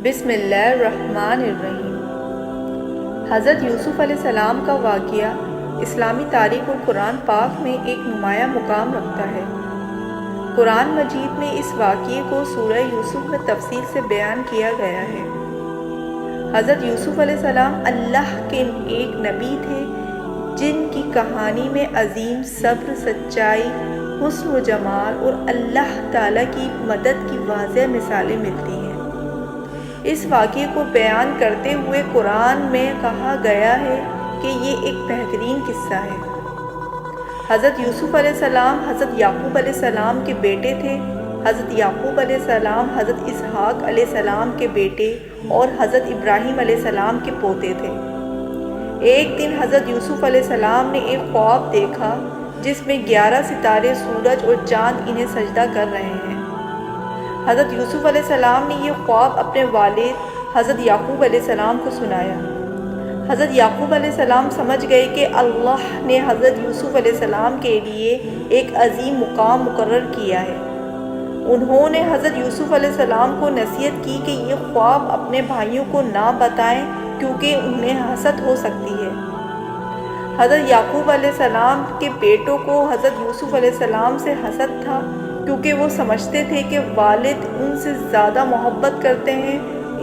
بسم اللہ الرحمن الرحیم۔ حضرت یوسف علیہ السلام کا واقعہ اسلامی تاریخ اور قرآن پاک میں ایک نمایاں مقام رکھتا ہے۔ قرآن مجید میں اس واقعے کو سورہ یوسف میں تفصیل سے بیان کیا گیا ہے۔ حضرت یوسف علیہ السلام اللہ کے ایک نبی تھے جن کی کہانی میں عظیم صبر، سچائی، حسن و جمال اور اللہ تعالیٰ کی مدد کی واضح مثالیں ملتی ہیں۔ اس واقعے کو بیان کرتے ہوئے قرآن میں کہا گیا ہے کہ یہ ایک بہترین قصہ ہے۔ حضرت یوسف علیہ السلام حضرت یعقوب علیہ السلام کے بیٹے تھے۔ حضرت یعقوب علیہ السلام حضرت اسحاق علیہ السلام کے بیٹے اور حضرت ابراہیم علیہ السلام کے پوتے تھے۔ ایک دن حضرت یوسف علیہ السلام نے ایک خواب دیکھا جس میں 11 ستارے، سورج اور چاند انہیں سجدہ کر رہے ہیں۔ حضرت یوسف علیہ السلام نے یہ خواب اپنے والد حضرت یعقوب علیہ السلام کو سنایا۔ حضرت یعقوب علیہ السلام سمجھ گئے کہ اللہ نے حضرت یوسف علیہ السلام کے لیے ایک عظیم مقام مقرر کیا ہے۔ انہوں نے حضرت یوسف علیہ السلام کو نصیحت کی کہ یہ خواب اپنے بھائیوں کو نہ بتائیں کیونکہ انہیں حسد ہو سکتی ہے۔ حضرت یعقوب علیہ السلام کے بیٹوں کو حضرت یوسف علیہ السلام سے حسد تھا کیونکہ وہ سمجھتے تھے کہ والد ان سے زیادہ محبت کرتے ہیں۔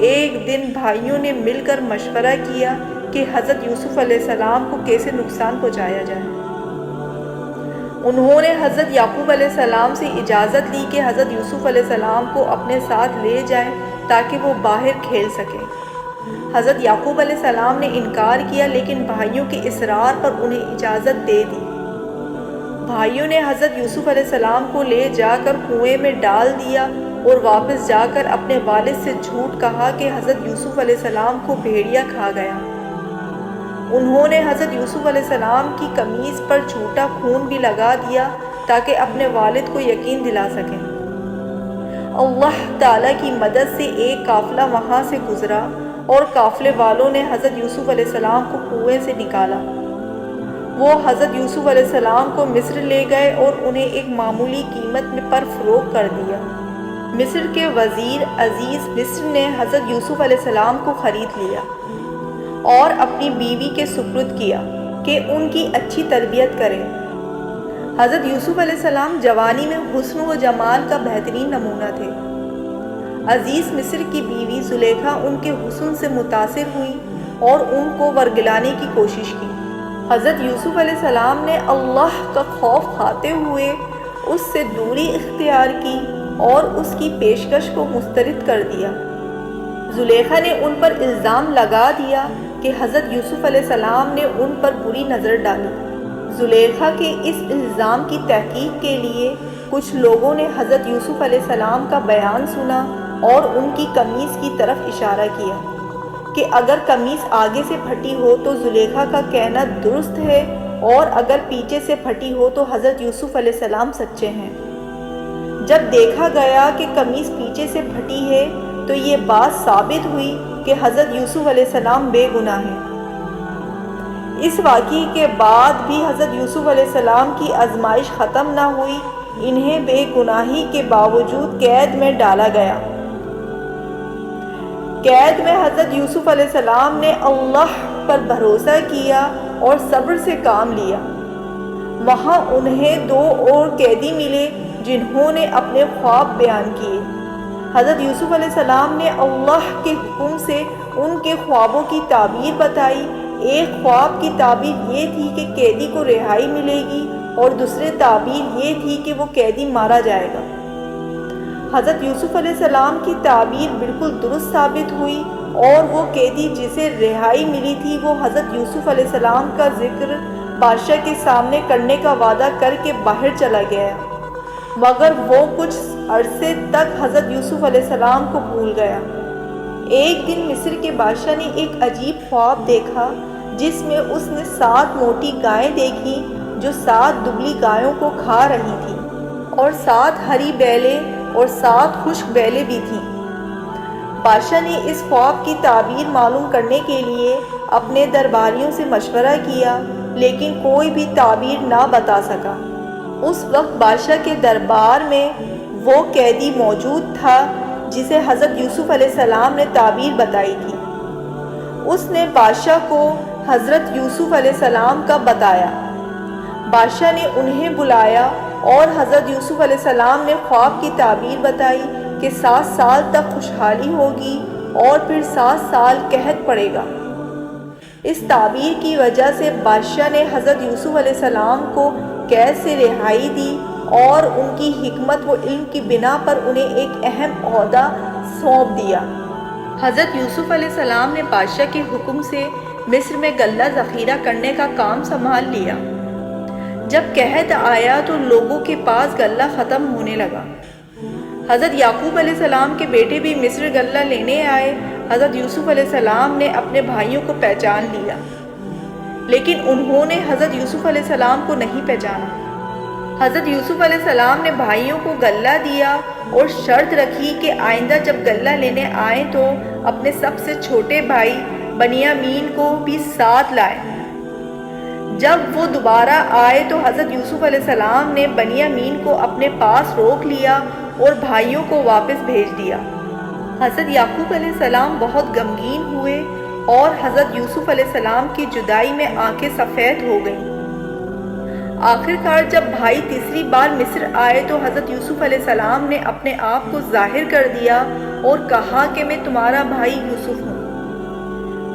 ایک دن بھائیوں نے مل کر مشورہ کیا کہ حضرت یوسف علیہ السلام کو کیسے نقصان پہنچایا جائے۔ انہوں نے حضرت یعقوب علیہ السلام سے اجازت لی کہ حضرت یوسف علیہ السلام کو اپنے ساتھ لے جائیں تاکہ وہ باہر کھیل سکیں۔ حضرت یعقوب علیہ السلام نے انکار کیا لیکن بھائیوں کے اصرار پر انہیں اجازت دے دی۔ بھائیوں نے حضرت یوسف علیہ السلام کو لے جا کر کنویں میں ڈال دیا اور واپس جا کر اپنے والد سے جھوٹ کہا کہ حضرت یوسف علیہ السلام کو بھیڑیا کھا گیا۔ انہوں نے حضرت یوسف علیہ السلام کی قمیص پر جھوٹا خون بھی لگا دیا تاکہ اپنے والد کو یقین دلا سکیں۔ اللہ تعالیٰ کی مدد سے ایک قافلہ وہاں سے گزرا اور قافلے والوں نے حضرت یوسف علیہ السلام کو کنویں سے نکالا۔ وہ حضرت یوسف علیہ السلام کو مصر لے گئے اور انہیں ایک معمولی قیمت پر فروخت کر دیا۔ مصر کے وزیر عزیز مصر نے حضرت یوسف علیہ السلام کو خرید لیا اور اپنی بیوی کے سپرد کیا کہ ان کی اچھی تربیت کریں۔ حضرت یوسف علیہ السلام جوانی میں حسن و جمال کا بہترین نمونہ تھے۔ عزیز مصر کی بیوی زلیخا ان کے حسن سے متاثر ہوئی اور ان کو ورگلانے کی کوشش کی۔ حضرت یوسف علیہ السلام نے اللہ کا خوف کھاتے ہوئے اس سے دوری اختیار کی اور اس کی پیشکش کو مسترد کر دیا۔ زلیخا نے ان پر الزام لگا دیا کہ حضرت یوسف علیہ السلام نے ان پر بری نظر ڈالی۔ زلیخا کے اس الزام کی تحقیق کے لیے کچھ لوگوں نے حضرت یوسف علیہ السلام کا بیان سنا اور ان کی قمیص کی طرف اشارہ کیا کہ اگر قمیص آگے سے پھٹی ہو تو زلیخا کا کہنا درست ہے اور اگر پیچھے سے پھٹی ہو تو حضرت یوسف علیہ السلام سچے ہیں۔ جب دیکھا گیا کہ قمیص پیچھے سے پھٹی ہے تو یہ بات ثابت ہوئی کہ حضرت یوسف علیہ السلام بے گناہ ہیں۔ اس واقعے کے بعد بھی حضرت یوسف علیہ السلام کی آزمائش ختم نہ ہوئی۔ انہیں بے گناہی کے باوجود قید میں ڈالا گیا۔ قید میں حضرت یوسف علیہ السلام نے اللہ پر بھروسہ کیا اور صبر سے کام لیا۔ وہاں انہیں 2 اور قیدی ملے جنہوں نے اپنے خواب بیان کیے۔ حضرت یوسف علیہ السلام نے اللہ کے حکم سے ان کے خوابوں کی تعبیر بتائی۔ ایک خواب کی تعبیر یہ تھی کہ قیدی کو رہائی ملے گی اور دوسری تعبیر یہ تھی کہ وہ قیدی مارا جائے گا۔ حضرت یوسف علیہ السلام کی تعبیر بالکل درست ثابت ہوئی اور وہ قیدی جسے رہائی ملی تھی وہ حضرت یوسف علیہ السلام کا ذکر بادشاہ کے سامنے کرنے کا وعدہ کر کے باہر چلا گیا، مگر وہ کچھ عرصے تک حضرت یوسف علیہ السلام کو بھول گیا۔ ایک دن مصر کے بادشاہ نے ایک عجیب خواب دیکھا جس میں اس نے 7 موٹی گائیں دیکھی جو 7 دبلی گایوں کو کھا رہی تھیں اور 7 ہری بیلیں اور 7 خشک بیلیں بھی تھیں۔ بادشاہ نے اس خواب کی تعبیر معلوم کرنے کے لیے اپنے درباریوں سے مشورہ کیا لیکن کوئی بھی تعبیر نہ بتا سکا۔ اس وقت بادشاہ کے دربار میں وہ قیدی موجود تھا جسے حضرت یوسف علیہ السلام نے تعبیر بتائی تھی۔ اس نے بادشاہ کو حضرت یوسف علیہ السلام کا بتایا۔ بادشاہ نے انہیں بلایا اور حضرت یوسف علیہ السلام نے خواب کی تعبیر بتائی کہ 7 سال تک خوشحالی ہوگی اور پھر 7 سال قحط پڑے گا۔ اس تعبیر کی وجہ سے بادشاہ نے حضرت یوسف علیہ السلام کو قید سے رہائی دی اور ان کی حکمت و علم کی بنا پر انہیں ایک اہم عہدہ سونپ دیا۔ حضرت یوسف علیہ السلام نے بادشاہ کے حکم سے مصر میں غلہ ذخیرہ کرنے کا کام سنبھال لیا۔ جب قحط آیا تو لوگوں کے پاس غلہ ختم ہونے لگا۔ حضرت یعقوب علیہ السلام کے بیٹے بھی مصر غلہ لینے آئے۔ حضرت یوسف علیہ السلام نے اپنے بھائیوں کو پہچان لیا، لیکن انہوں نے حضرت یوسف علیہ السلام کو نہیں پہچانا۔ حضرت یوسف علیہ السلام نے بھائیوں کو غلہ دیا اور شرط رکھی کہ آئندہ جب غلہ لینے آئیں تو اپنے سب سے چھوٹے بھائی بنیامین کو بھی ساتھ لائیں۔ جب وہ دوبارہ آئے تو حضرت یوسف علیہ السلام نے بنیامین کو اپنے پاس روک لیا اور بھائیوں کو واپس بھیج دیا۔ حضرت یعقوب علیہ السلام بہت غمگین ہوئے اور حضرت یوسف علیہ السلام کی جدائی میں آنکھیں سفید ہو گئیں۔ آخر کار جب بھائی تیسری بار مصر آئے تو حضرت یوسف علیہ السلام نے اپنے آپ کو ظاہر کر دیا اور کہا کہ میں تمہارا بھائی یوسف ہوں۔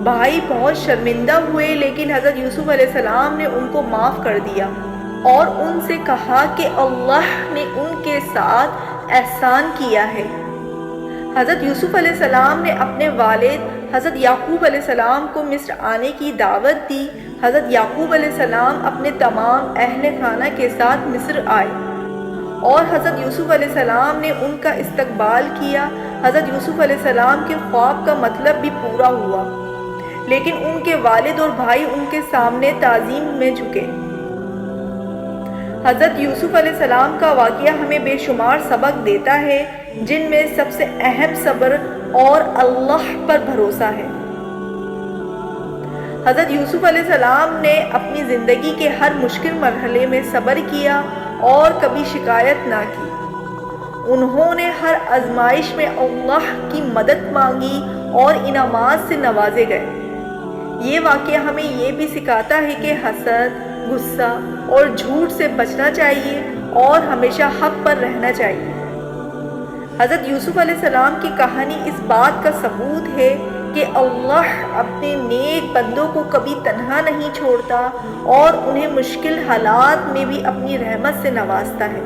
بھائی بہت شرمندہ ہوئے، لیکن حضرت یوسف علیہ السلام نے ان کو معاف کر دیا اور ان سے کہا کہ اللہ نے ان کے ساتھ احسان کیا ہے۔ حضرت یوسف علیہ السلام نے اپنے والد حضرت یعقوب علیہ السلام کو مصر آنے کی دعوت دی۔ حضرت یعقوب علیہ السلام اپنے تمام اہل خانہ کے ساتھ مصر آئے اور حضرت یوسف علیہ السلام نے ان کا استقبال کیا۔ حضرت یوسف علیہ السلام کے خواب کا مطلب بھی پورا ہوا، لیکن ان کے والد اور بھائی ان کے سامنے تعظیم میں جھکے۔ حضرت یوسف علیہ السلام کا واقعہ ہمیں بے شمار سبق دیتا ہے، جن میں سب سے اہم صبر اور اللہ پر بھروسہ ہے۔ حضرت یوسف علیہ السلام نے اپنی زندگی کے ہر مشکل مرحلے میں صبر کیا اور کبھی شکایت نہ کی۔ انہوں نے ہر آزمائش میں اللہ کی مدد مانگی اور انعامات سے نوازے گئے۔ یہ واقعہ ہمیں یہ بھی سکھاتا ہے کہ حسد، غصہ اور جھوٹ سے بچنا چاہیے اور ہمیشہ حق پر رہنا چاہیے۔ حضرت یوسف علیہ السلام کی کہانی اس بات کا ثبوت ہے کہ اللہ اپنے نیک بندوں کو کبھی تنہا نہیں چھوڑتا اور انہیں مشکل حالات میں بھی اپنی رحمت سے نوازتا ہے۔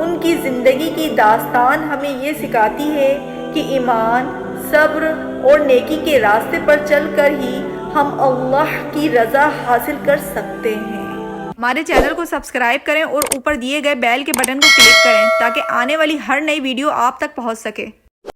ان کی زندگی کی داستان ہمیں یہ سکھاتی ہے کہ ایمان، صبر اور نیکی کے راستے پر چل کر ہی ہم اللہ کی رضا حاصل کر سکتے ہیں۔ ہمارے چینل کو سبسکرائب کریں اور اوپر دیے گئے بیل کے بٹن کو کلک کریں تاکہ آنے والی ہر نئی ویڈیو آپ تک پہنچ سکے۔